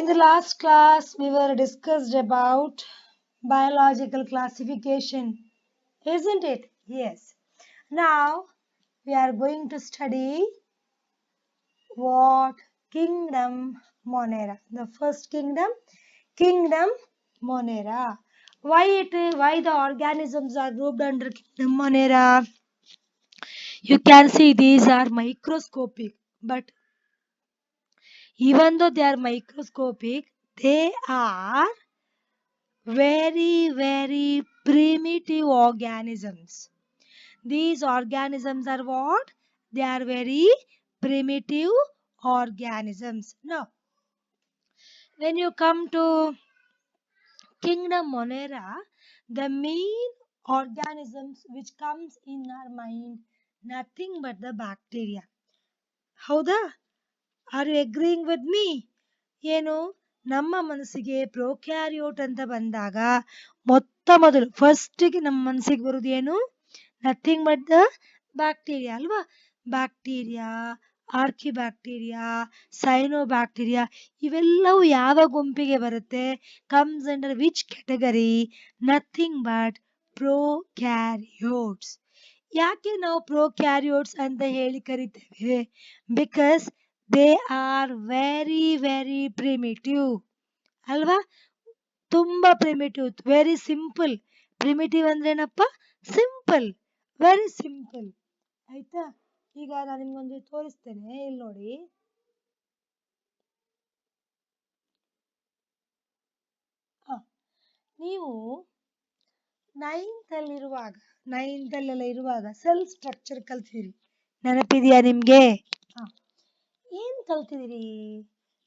In the last class, we were discussed about biological classification, isn't it? Yes. Now, we are going to study what kingdom Monera. The first kingdom, kingdom Monera. Why the organisms are grouped under kingdom Monera? You can see these are microscopic, but even though they are microscopic, they are very primitive organisms. These organisms are what? They are very primitive organisms. Now, when you come to kingdom Monera, the main organisms which comes in our mind nothing but the bacteria. ಹೌದಾ? Are you agreeing with me? ಏನು ನಮ್ಮ ಮನಸ್ಸಿಗೆ ಪ್ರೋಕ್ಯಾರಿಯೋಟ್ ಅಂತ ಬಂದಾಗ ಮೊದಲು ಫಸ್ಟಿಗೆ ನಮ್ಮ ಮನಸ್ಸಿಗೆ ಬರುವುದು ಏನು? ನಥಿಂಗ್ ಬಟ್ ದ ಬ್ಯಾಕ್ಟೀರಿಯಾ ಅಲ್ವಾ? ಬ್ಯಾಕ್ಟೀರಿಯಾ, ಆರ್ಕಿಬ್ಯಾಕ್ಟೀರಿಯಾ, ಸೈನೋಬ್ಯಾಕ್ಟೀರಿಯಾ ಇವೆಲ್ಲವೂ ಯಾವ ಗುಂಪಿಗೆ ಬರುತ್ತೆ? Comes under which category? Nothing but prokaryotes. ಯಾಕೆ ನಾವು ಪ್ರೋಕ್ಯಾರಿಯೋಟ್ಸ್ ಅಂತ ಹೇಳಿ ಕರಿತೇವೆ? Because they are very primitive ಅಲ್ವಾ? ತುಂಬಾ ಪ್ರಿಮಿಟಿವ್, ವೆರಿ ಸಿಂಪಲ್. ಪ್ರಿಮಿಟಿವ್ ಅಂದ್ರೆ ಏನಪ್ಪ? Simple, very simple. ಆಯ್ತಾ? ಈಗ ನಾನು ನಿಮ್ಗೊಂದು ತೋರಿಸ್ತೇನೆ, ಇಲ್ಲಿ ನೋಡಿ. ನೀವು ನೈನ್ತಲ್ಲೆಲ್ಲ ಇರುವಾಗ ಸೆಲ್ ಸ್ಟ್ರಕ್ಚರ್ ಕಲ್ತಿದ್ದೀರಿ, ನೆನಪಿದೆಯಾ ನಿಮ್ಗೆ? ಏನ್ ಕಲ್ತಿದ್ದೀರಿ?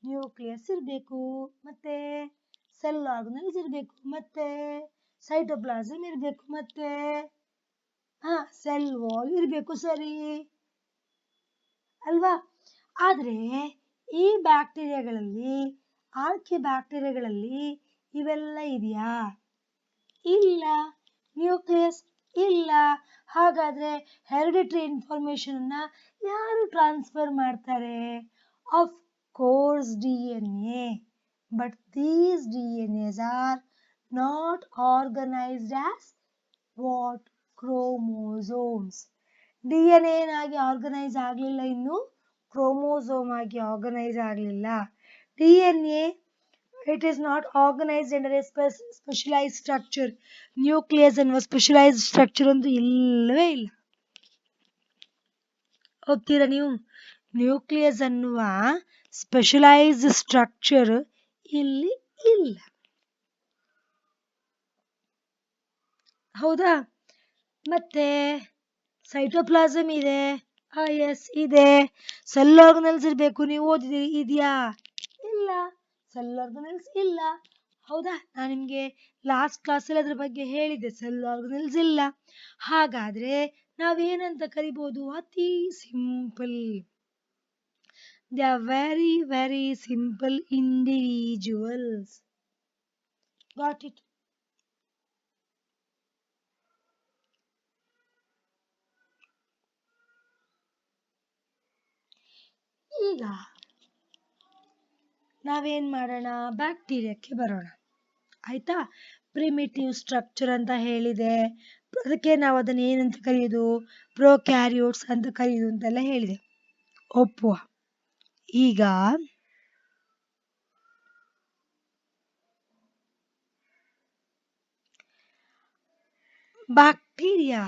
ನ್ಯೂಕ್ಲಿಯಸ್ ಇರಬೇಕು, ಮತ್ತೆ ಸೆಲ್ ಆರ್ಗನಲ್ಸ್ ಇರಬೇಕು, ಮತ್ತೆ ಸೈಟೋಪ್ಲಾಸಮ್ ಇರಬೇಕು, ಮತ್ತೆ ಸೆಲ್ ವಾಲ್ ಇರಬೇಕು, ಸರಿ ಅಲ್ವಾ? ಆದ್ರೆ ಈ ಬ್ಯಾಕ್ಟೀರಿಯಾಗಳಲ್ಲಿ, ಆರ್ಕಿಬ್ಯಾಕ್ಟೀರಿಯಾಗಳಲ್ಲಿ ಇವೆಲ್ಲ ಇದೆಯಾ? ಇಲ್ಲ. ನ್ಯೂಕ್ಲಿಯಸ್ ಇಲ್ಲ. ಹಾಗಾದ್ರೆ ಹೆರಿಡಿಟರಿ ಇನ್ಫಾರ್ಮೇಶನ್ ಅನ್ನ ಯಾರು ಟ್ರಾನ್ಸ್ಫರ್ ಮಾಡ್ತಾರೆ? Of course DNA. But these DNAs are not organized as what? Chromosomes. DNA ಏನಾಗಿ ಆರ್ಗನೈಸ್ ಆಗಲಿಲ್ಲ, ಇನ್ನು ಕ್ರೋಮೋಸೋಮ್ ಆಗಿ ಆರ್ಗನೈಸ್ ಆಗಲಿಲ್ಲ. DNA it is not organized under a specialized structure. Nucleus ಅನ್ನುವ ಸ್ಪೆಷಲೈಸ್ಡ್ ಸ್ಟ್ರಕ್ಚರ್ ಒಂದು ಇಲ್ಲವೇ ಇಲ್ಲ. ಹೋಗ್ತೀರಾ ನೀವು? ನ್ಯೂಕ್ಲಿಯಸ್ ಅನ್ನುವ ಸ್ಪೆಷಲೈಸ್ಡ್ ಸ್ಟ್ರಕ್ಚರ್ ಇಲ್ಲಿ ಇಲ್ಲ. ಹೌದಾ? ಮತ್ತೆ ಸೈಟೋಪ್ಲಾಸಮ್ ಇದೆ. ಎಸ್ ಇದೆ. ಸೆಲ್ ಆರ್ಗನಲ್ಸ್ ಇರಬೇಕು, ನೀವು ಓದಿದಿರಿ, ಇದೆಯಾ? ಇಲ್ಲ, ಸೆಲ್ ಆರ್ಗನಲ್ಸ್ ಇಲ್ಲ. ಹೌದಾ? ನಾನು ನಿಮಗೆ ಲಾಸ್ಟ್ ಕ್ಲಾಸಲ್ಲಿ ಅದ್ರ ಬಗ್ಗೆ ಹೇಳಿದ್ದೆ, ಸೆಲ್ ಆರ್ಗನಲ್ಸ್ ಇಲ್ಲ. ಹಾಗಾದ್ರೆ ನಾವೇನಂತ ಕರಿಬಹುದು? ಅತಿ simple. They are very simple individuals. Got it? ಈಗ ನಾವೇನ್ ಮಾಡೋಣ? ಬ್ಯಾಕ್ಟೀರಿಯಾಕ್ಕೆ ಬರೋಣ. ಆಯ್ತಾ? ಪ್ರಿಮಿಟಿವ್ ಸ್ಟ್ರಕ್ಚರ್ ಅಂತ ಹೇಳಿದೆ, ಅದಕ್ಕೆ ನಾವು ಅದನ್ನ ಏನಂತ ಕರೆಯೋದು? ಪ್ರೋಕ್ಯಾರಿಯೋಟ್ಸ್ ಅಂತ ಕರೆಯೋದು ಅಂತೆಲ್ಲ ಹೇಳಿದೆ, ಒಪ್ಪುವ. ಈಗ ಬ್ಯಾಕ್ಟೀರಿಯಾ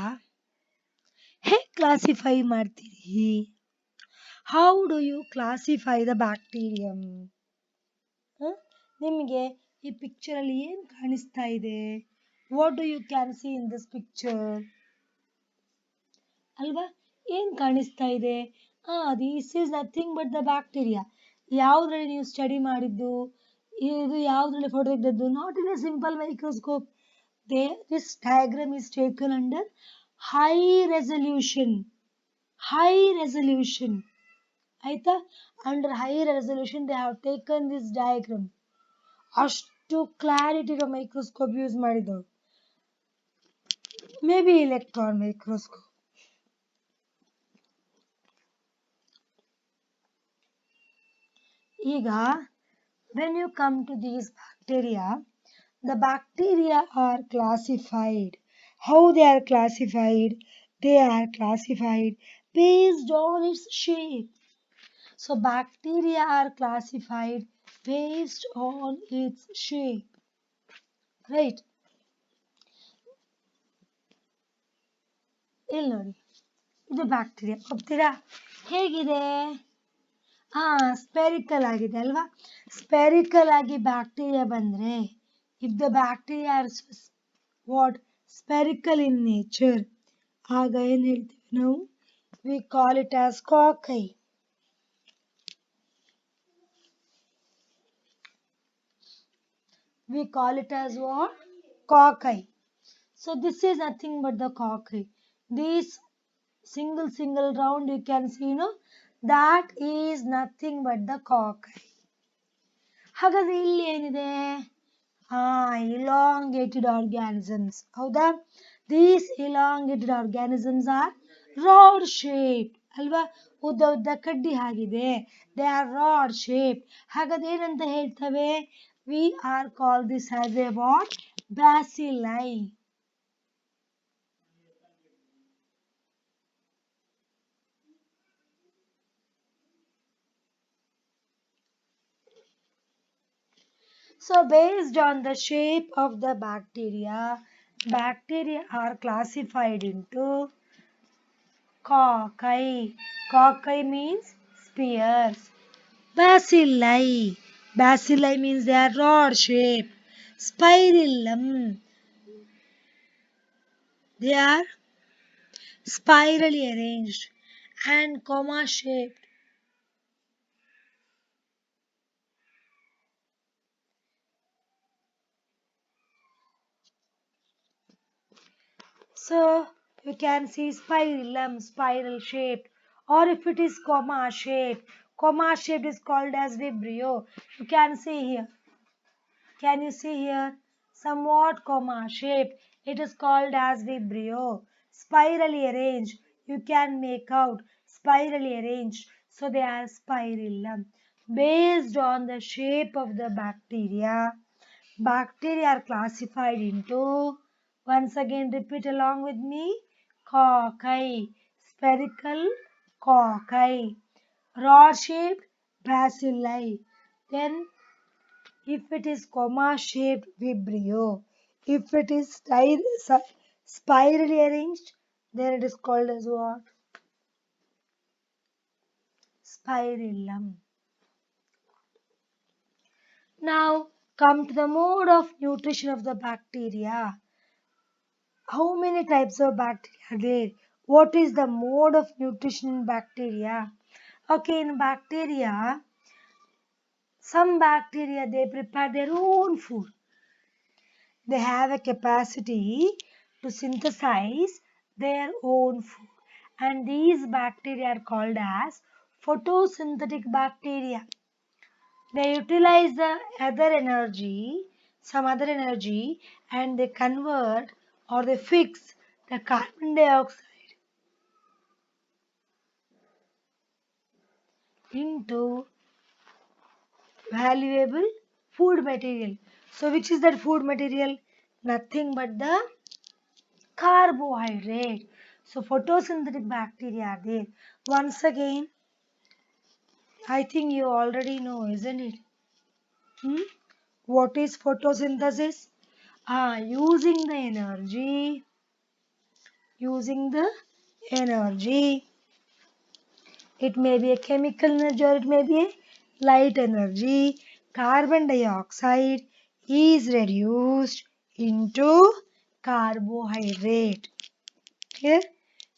ಹೇಗೆ ಕ್ಲಾಸಿಫೈ ಮಾಡ್ತೀರಿ? How do you classify the bacterium? ನಿಮಗೆ ಈ ಪಿಕ್ಚರ್ ಅಲ್ಲಿ ಏನ್ ಕಾಣಿಸ್ತಾ ಇದೆ? What do you can see in this picture? ಅಲ್ವಾ? ಏನ್ ಕಾಣಿಸ್ತಾ ಇದೆ? This is nothing but the bacteria. ಯಾವ್ದ್ರಲ್ಲಿ ನೀವು ಸ್ಟಡಿ ಮಾಡಿದ್ದು? ಇದು ಯಾವ್ದ್ರಲ್ಲಿ ಫೋಟೋ ತೆಗೆದದ್ದು? Not in a simple microscope. This diagram is taken under high resolution. ಆಯ್ತಾ? Under high resolution they have taken this diagram. ಅಷ್ಟು ಕ್ಲಾರಿಟಿ ಇರೋ ಮೈಕ್ರೋಸ್ಕೋಪ್ ಯೂಸ್ ಮಾಡಿದ್ರು. May be electron microscope. ಈಗ When you come to these bacteria, the bacteria are classified. How they are classified? They are classified based on its shape. So bacteria are classified based on its shape. Right? ಇಲ್ಲಿ ನೋಡಿ ಇದು bacteria ಒಪ್ತೀರಾ ಹೇಗಿದೆ ಹಾ spherical ಆಗಿದೆ ಅಲ್ವಾ spherical ಆಗಿ bacteria ಬಂದ್ರೆ if the bacteria are what spherical in nature ಆಗ ಏನ್ ಹೇಳ್ತೀವಿ ನಾವು we call it as cocci we call it as what cockeye so this is nothing but the cockeye this single round you can see that is nothing but the cockeye ಹಾಗಾದ್ರೆ ಇಲ್ಲಿ ಏನಿದೆ elongated organisms ಹೌದಾ these elongated organisms are rod shaped ಅಲ್ವಾ ಉದ್ದ ಉದ್ದ ಕಡ್ಡಿ ಆಗಿದೆ they are rod shaped ಹಾಗಾದ್ರೆ ಏನಂತ ಹೇಳ್ತವೆ we are called this as a what bacilli so based on the shape of the bacteria, bacteria are classified into cocci. Cocci means spears. Bacilli. Bacilli means they are rod shaped. Spirillum. They are spirally arranged and comma shaped. So you can see spirillum, spiral shaped, or if it is comma shaped is called as vibrio. You can see here. Can you see here? Somewhat comma shaped. It is called as vibrio. Spirally arranged. You can make out spirally arranged. So they are spirillum. Based on the shape of the bacteria, bacteria are classified into, once again repeat along with me, cocci, spherical cocci, rod-shaped bacilli. Then if it is comma-shaped vibrio, if it is spirally arranged, then it is called as what? Spirillum. Now come to the mode of nutrition of the bacteria. How many types of bacteria are there? What is the mode of nutrition in bacteria? Okay, in bacteria, some bacteria they prepare their own food. They have a capacity to synthesize their own food. And these bacteria are called as photosynthetic bacteria. They utilize the other energy, some other energy, and they convert or they fix the carbon dioxide into valuable food material. So which is that food material? Nothing but the carbohydrate. So photosynthetic bacteria are there. Once again, I think you already know, isn't it? Hmm? What is photosynthesis? Using the energy. It may be a chemical energy or it may be a light energy. Carbon dioxide is reduced into carbohydrate. Here,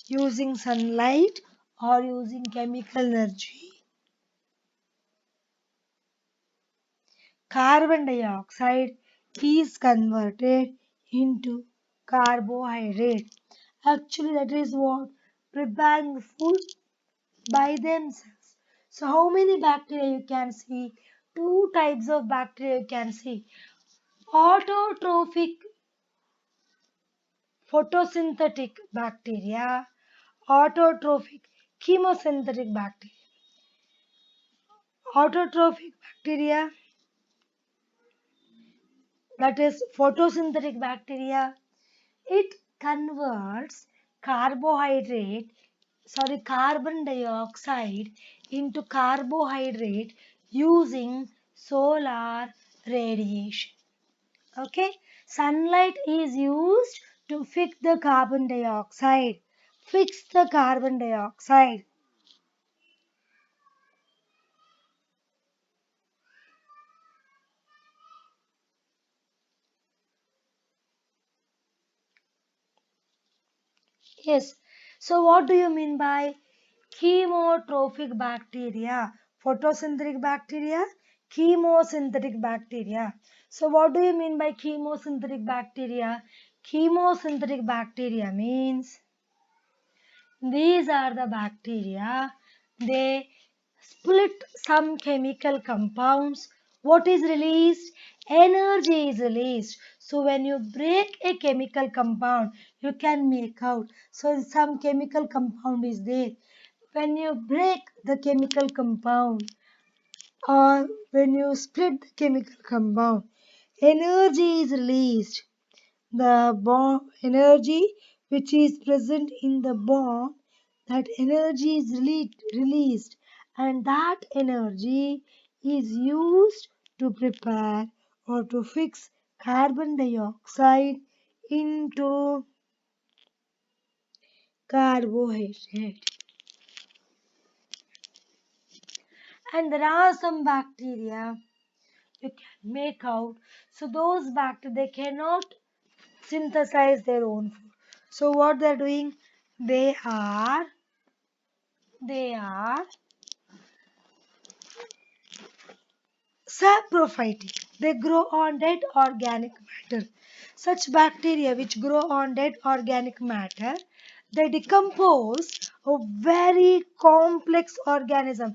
using sunlight or using chemical energy. Carbon dioxide is converted into carbohydrate. Actually, that is what preparing the food by themselves. So how many bacteria you can see? Two types of bacteria you can see. Autotrophic photosynthetic bacteria, autotrophic chemosynthetic bacteria. Autotrophic bacteria that is photosynthetic bacteria. It converts carbohydrate, carbon dioxide into carbohydrate using solar radiation. Okay, sunlight is used to fix the carbon dioxide. Fix the carbon dioxide. Yes. So what do you mean by chemotrophic bacteria? Photosynthetic bacteria, chemosynthetic bacteria. So what do you mean by chemosynthetic bacteria? Chemosynthetic bacteria means these are the bacteria. They split some chemical compounds. What is released? Energy is released. So when you break a chemical compound, you can make out. So some chemical compound is there. When you break the chemical compound or when you split the chemical compound, energy is released. The bomb energy which is present in the bomb, that energy is released, and that energy is used to prepare or to fix carbon dioxide into carbohydrate. And there are some bacteria you can make out. So those bacteria, they cannot synthesize their own food. So what they're doing, they are they are saprophytic. They grow on dead organic matter. Such bacteria which grow on dead organic matter, they decompose a very complex organism.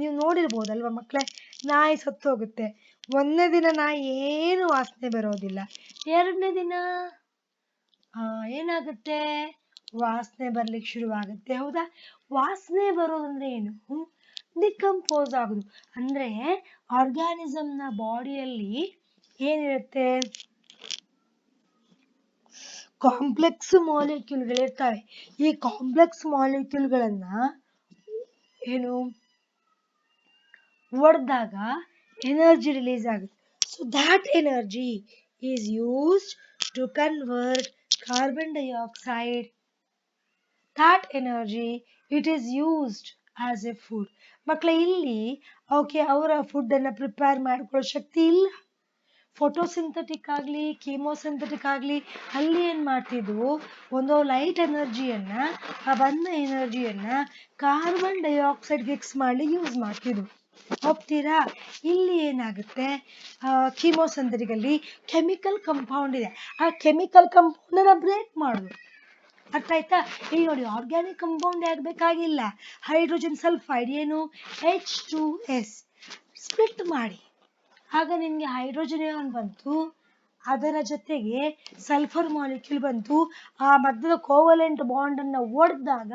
ನೀವು ನೋಡಿರ್ಬೋದಲ್ವಾ ಮಕ್ಕಳೇ, ನಾಯಿ ಸತ್ತೋಗುತ್ತೆ. ಒಂದನೇ ದಿನ ನಾಯಿ ಏನು ವಾಸನೆ ಬರೋದಿಲ್ಲ. ಎರಡನೇ ದಿನ ಏನಾಗುತ್ತೆ, ವಾಸನೆ ಬರ್ಲಿಕ್ಕೆ ಶುರುವಾಗುತ್ತೆ. ಹೌದಾ? ವಾಸನೆ ಬರೋದಂದ್ರೆ ಏನು? ಡಿಕಂಪೋಸ್ ಆಗುದು. ಅಂದ್ರೆ ಆರ್ಗ್ಯಾನಿಸಮ್ನ ಬಾಡಿಯಲ್ಲಿ ಏನಿರುತ್ತೆ, ಕಾಂಪ್ಲೆಕ್ಸ್ ಮಾಲಿಕ್ಯೂಲ್ಗಳಿರ್ತವೆ. ಈ ಕಾಂಪ್ಲೆಕ್ಸ್ ಮಾಲಿಕ್ಯೂಲ್ಗಳನ್ನ ಏನು ಒಡೆದಾಗ ಎನರ್ಜಿ ರಿಲೀಸ್ ಆಗುತ್ತೆ. So that energy is used to convert carbon dioxide. That energy, it is used as a food. ಮಕ್ಕಳ ಇಲ್ಲಿ ಓಕೆ ಅವರ ಫುಡ್ ಅನ್ನ ಪ್ರಿಪೇರ್ ಮಾಡ್ಕೊಳ್ಳೋ ಶಕ್ತಿ ಇಲ್ಲ. ಫೋಟೋಸಿಂಥೆಟಿಕ್ ಆಗಲಿ ಕೀಮೋಸಿಂಥೆಟಿಕ್ ಆಗಲಿ ಅಲ್ಲಿ ಏನು ಮಾಡ್ತಿದ್ವು, ಒಂದು ಲೈಟ್ ಎನರ್ಜಿಯನ್ನ, ಆ ಬಂದ ಎನರ್ಜಿಯನ್ನ ಕಾರ್ಬನ್ ಡೈಆಕ್ಸೈಡ್ ಫಿಕ್ಸ್ ಮಾಡಿ ಯೂಸ್ ಮಾಡ್ತಿದ್ವು. ಒಪ್ತೀರಾ? ಇಲ್ಲಿ ಏನಾಗುತ್ತೆ, ಕೀಮೋಸಿಂಥೆಟಿಕ್ ಅಲ್ಲಿ ಕೆಮಿಕಲ್ ಕಂಪೌಂಡ್ ಇದೆ. ಆ ಕೆಮಿಕಲ್ ಕಂಪೌಂಡ್ ಅನ್ನ ಬ್ರೇಕ್ ಮಾಡೋದು. ಅರ್ಥ ಆಯ್ತಾ? ಈಗ ನೋಡಿ, ಆರ್ಗ್ಯಾನಿಕ್ ಕಂಪೌಂಡ್ ಯಾಕೆ ಬೇಕಾಗಿಲ್ಲ? ಹೈಡ್ರೋಜನ್ ಸಲ್ಫೈಡ್ ಏನು H2S ಸ್ಪ್ಲಿಟ್ ಮಾಡಿ, ಆಗ ನಿಮಗೆ ಹೈಡ್ರೋಜನ್ ಅಯಾನ್ ಬಂತು, ಅದರ ಜೊತೆಗೆ ಸಲ್ಫರ್ ಮಾಲಿಕ್ಯೂಲ್ ಬಂತು. ಆ ಮಧ್ಯದ ಕೋವಲೆಂಟ್ ಬಾಂಡ್ ಅನ್ನ ಒಡೆದಾಗ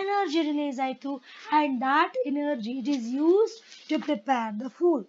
ಎನರ್ಜಿ ರಿಲೀಸ್ ಆಯಿತು. And that energy it is used to prepare the food.